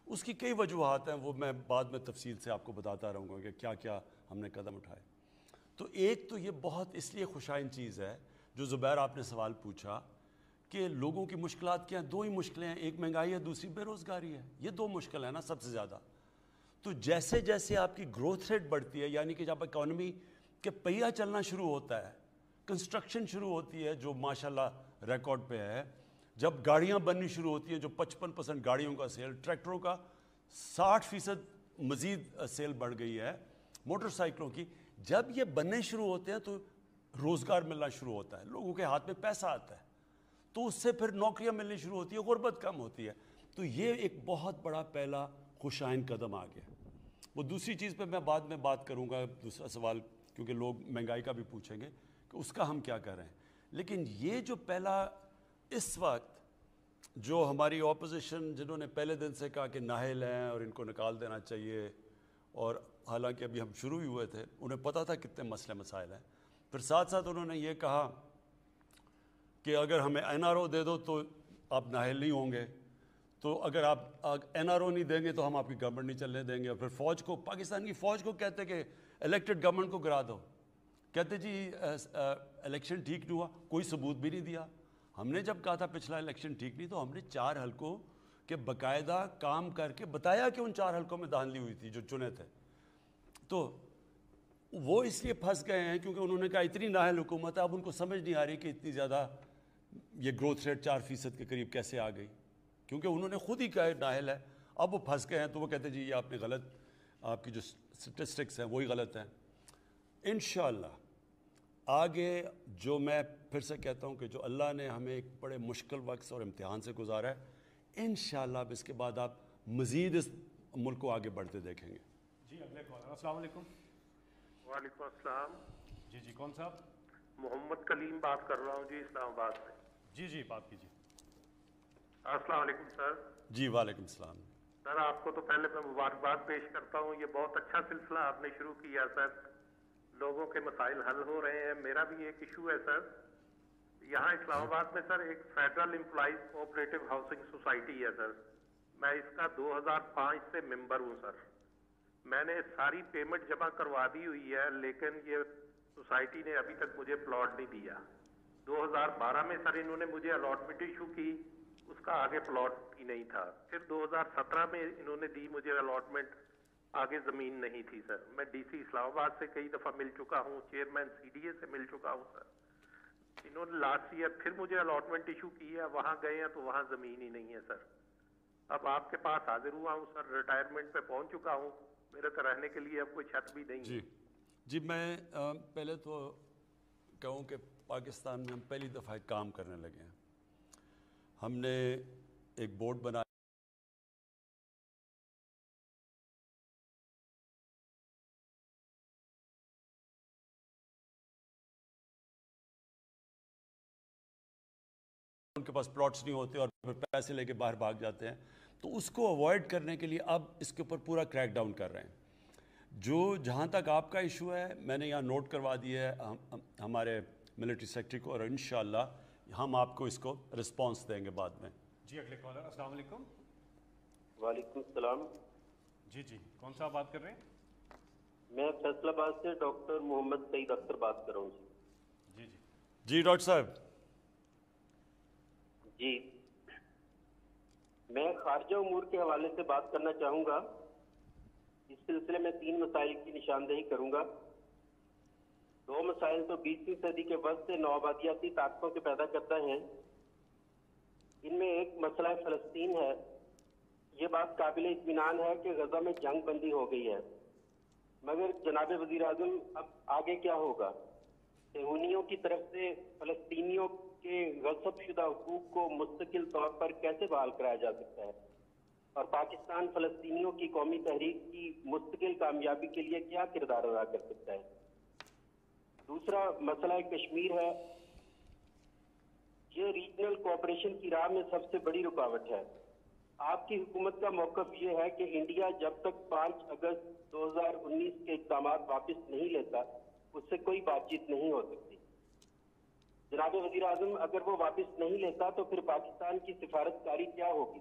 اس کی کئی وجوہات ہیں، وہ میں بعد میں تفصیل سے آپ کو بتاتا رہوں گا کہ کیا کیا ہم نے قدم اٹھائے۔ تو ایک تو یہ بہت اس لیے خوشائن چیز ہے جو زبیر آپ نے سوال پوچھا کہ لوگوں کی مشکلات کیا ہیں، دو ہی مشکلیں ہیں، ایک مہنگائی ہے، دوسری بے روزگاری ہے، یہ دو مشکل ہیں نا سب سے زیادہ۔ تو جیسے جیسے آپ کی گروتھ ریٹ بڑھتی ہے، یعنی کہ جب اکانومی کے پہیہ چلنا شروع ہوتا ہے، کنسٹرکشن شروع ہوتی ہے جو ماشاءاللہ ریکارڈ پہ ہے، جب گاڑیاں بننی شروع ہوتی ہیں جو 55% گاڑیوں کا سیل، ٹریکٹروں کا 60% مزید سیل بڑھ گئی ہے، موٹر سائیکلوں کی، جب یہ بننے شروع ہوتے ہیں تو روزگار ملنا شروع ہوتا ہے، لوگوں کے ہاتھ میں پیسہ آتا ہے، تو اس سے پھر نوکریاں ملنی شروع ہوتی ہیں، غربت کم ہوتی ہے۔ تو یہ ایک بہت بڑا پہلا خوشائن قدم آ گیا۔ وہ دوسری چیز پہ میں بعد میں بات کروں گا، دوسرا سوال کیونکہ لوگ مہنگائی کا بھی پوچھیں گے کہ اس کا ہم کیا کر رہے ہیں۔ لیکن یہ جو پہلا اس وقت جو ہماری اپوزیشن جنہوں نے پہلے دن سے کہا کہ نااہل ہیں اور ان کو نکال دینا چاہیے، اور حالانکہ ابھی ہم شروع ہی ہوئے تھے، انہیں پتہ تھا کتنے مسئلے مسائل ہیں، پھر ساتھ ساتھ انہوں نے یہ کہا کہ اگر ہمیں این آر او دے دو تو آپ نااہل نہیں ہوں گے، تو اگر آپ این آر او نہیں دیں گے تو ہم آپ کی گورنمنٹ نہیں چلنے دیں گے، اور پھر فوج کو، پاکستان کی فوج کو کہتے کہ الیکٹڈ گورنمنٹ کو گرا دو، کہتے جی الیکشن ٹھیک نہیں ہوا، کوئی ثبوت بھی نہیں دیا۔ ہم نے جب کہا تھا پچھلا الیکشن ٹھیک نہیں، تو ہم نے 4 حلقوں کے باقاعدہ کام کر کے بتایا کہ ان 4 حلقوں میں دھاندلی ہوئی تھی جو چنے تھے۔ تو وہ اس لیے پھنس گئے ہیں کیونکہ انہوں نے کہا اتنی نااہل حکومت ہے، اب ان کو سمجھ نہیں آ رہی کہ اتنی زیادہ یہ گروتھ ریٹ 4% کے قریب کیسے آ گئی، کیونکہ انہوں نے خود ہی کہا نااہل ہے۔ اب وہ پھنس گئے ہیں تو وہ کہتے ہیں جی یہ آپ نے غلط، آپ کی جو سٹیٹسٹکس ہیں وہی غلط ہیں۔ انشاءاللہ آگے جو میں پھر سے کہتا ہوں کہ جو اللہ نے ہمیں ایک بڑے مشکل وقت اور امتحان سے گزارا ہے، انشاءاللہ اب اس کے بعد آپ مزید اس ملک کو آگے بڑھتے دیکھیں گے۔ جی اگلے کالر، السلام علیکم۔ وعلیکم السلام۔ جی کون صاحب؟ محمد کلیم بات کر رہا ہوں جی، اسلام آباد سے۔ جی بات کیجیے۔ السلام علیکم سر۔ جی وعلیکم السلام۔ سر آپ کو تو پہلے میں مبارکباد پیش کرتا ہوں، یہ بہت اچھا سلسلہ آپ نے شروع کیا سر، لوگوں کے مسائل حل ہو رہے ہیں۔ میرا بھی ایک ایشو ہے سر، یہاں اسلام آباد میں سر ایک federal employees cooperative housing society ہے سر، میں اس کا 2005 سے ممبر ہوں سر۔ میں نے ساری پیمنٹ جمع کروا دی ہوئی ہے، لیکن یہ سوسائٹی نے ابھی تک مجھے پلاٹ نہیں دیا۔ 2012 میں سر انہوں نے مجھے الاٹمنٹ ایشو کی، اس کا آگے پلاٹ ہی نہیں تھا۔ پھر 2017 میں انہوں نے دی مجھے الاٹمنٹ، آگے زمین نہیں تھی سر۔ میں ڈی سی اسلام آباد سے کئی دفعہ مل چکا ہوں، چیئرمین سی ڈی اے سے مل چکا ہوں سر۔ انہوں نے لاسٹ ایئر پھر مجھے الاٹمنٹ ایشو کی ہے، وہاں گئے ہیں تو وہاں زمین ہی نہیں ہے سر۔ اب آپ کے پاس حاضر ہوا ہوں سر، ریٹائرمنٹ پہ پہنچ چکا ہوں، میرے تو رہنے کے لیے اب کوئی چھت بھی نہیں ہے۔ جی میں پہلے تو کہوں کہ پاکستان میں ہم پہلی دفعہ ایک کام کرنے لگے ہیں۔ ہم نے ایک بورڈ بنایا ان کے پاس پلاٹس نہیں ہوتے اور پھر پیسے لے کے باہر بھاگ جاتے ہیں، تو اس کو اوائڈ کرنے کے لیے اب اس کے اوپر پورا کریک ڈاؤن کر رہے ہیں۔ جو جہاں تک آپ کا ایشو ہے میں نے یہاں نوٹ کروا دیا ہے ہمارے ملٹری سیکٹری کو، اور انشاءاللہ ہم آپ کو اس کو رسپانس دیں گے بعد میں۔ جی اگلے کالر، السلام علیکم۔ وعلیکم السلام۔ جی کون صاحب بات کر رہے ہیں؟ میں فیصل آباد سے ڈاکٹر محمد سعید اختر بات کر رہا ہوں جی ڈاکٹر صاحب۔ جی میں خارجہ امور کے حوالے سے بات کرنا چاہوں گا۔ اس سلسلے میں 3 مسائل کی نشاندہی کروں گا۔ 2 مسائل تو 20ویں صدی کے وقت سے نوآبادیاتی طاقتوں کے پیدا کرتا ہیں۔ ان میں ایک مسئلہ فلسطین ہے۔ یہ بات قابل اطمینان ہے کہ غزہ میں جنگ بندی ہو گئی ہے، مگر جناب وزیر اعظم اب آگے کیا ہوگا؟ صہیونیوں کی طرف سے فلسطینیوں کے غصب شدہ حقوق کو مستقل طور پر کیسے بحال کرایا جا سکتا ہے، اور پاکستان فلسطینیوں کی قومی تحریک کی مستقل کامیابی کے لیے کیا کردار ادا کر سکتا ہے؟ دوسرا مسئلہ کشمیر ہے۔ یہ ریجنل کوآپریشن کی راہ میں سب سے بڑی رکاوٹ ہے۔ آپ کی حکومت کا موقف یہ ہے کہ انڈیا جب تک 5 اگست 2019 کے اقدامات واپس نہیں لیتا اس سے کوئی بات چیت نہیں ہو سکتی۔ جناب وزیر اعظم اگر وہ واپس نہیں لیتا تو پھر پاکستان کی سفارت کاری کیا ہوگی؟